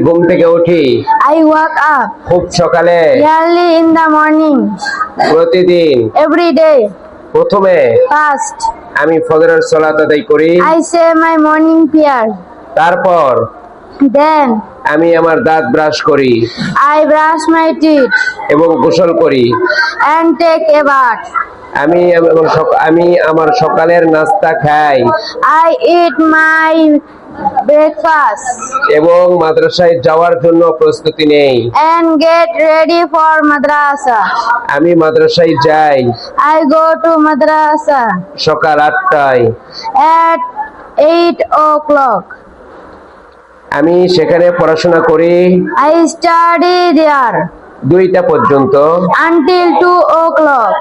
ঘুম থেকে উঠি I wake up খুব সকালে early in the morning, প্রতিদিন। every day. প্রথমে First, আমি ফজরের সালাত আদায় করি, I say my morning prayer. তারপর Then, আমি আমার দাঁত ব্রাশ করি I brush my teeth এবং গোসল করি। and take a bath. আমি আমার সকালের নাস্তা খাই I eat my breakfast এবং মাদ্রাসায় যাওয়ার জন্য প্রস্তুতি নেই। and get ready for madrasa. আমি মাদ্রাসায় যাই I go to madrasa সকাল 8টায়। at 8 o'clock. আমি সেখানে পড়াশোনা করি I study there 2টা পর্যন্ত। until 2 o'clock.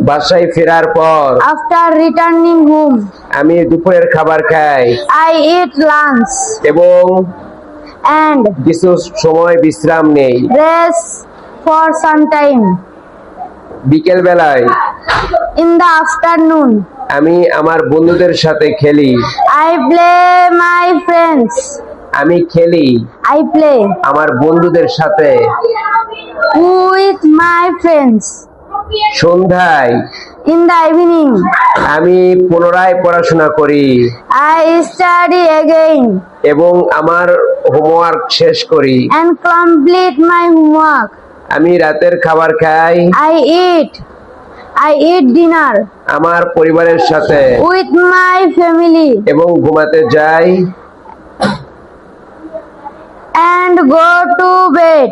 বাসায় ফেরার পর After returning home, আমি দুপুরের খাবার খাই I eat lunch এবং and কিছু সময় বিশ্রাম নেই। rest for some time. বিকেল বেলায় In the afternoon, আমি আমার বন্ধুদের সাথে খেলি। I play my friends. আমি খেলি I play আমার বন্ধুদের সাথে। with my friends. সন্ধ্যায় In the evening, আমি পুনরায় পড়াশোনা করি I study again এবং আমার হোমওয়ার্ক শেষ করি। and complete my homework. আমি রাতের খাবার খাই I eat dinner আমার পরিবারের সাথে with my family এবং ঘুমাতে যাই and go to bed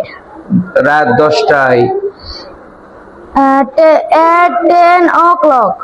রাত 10টায়। at 10 o'clock.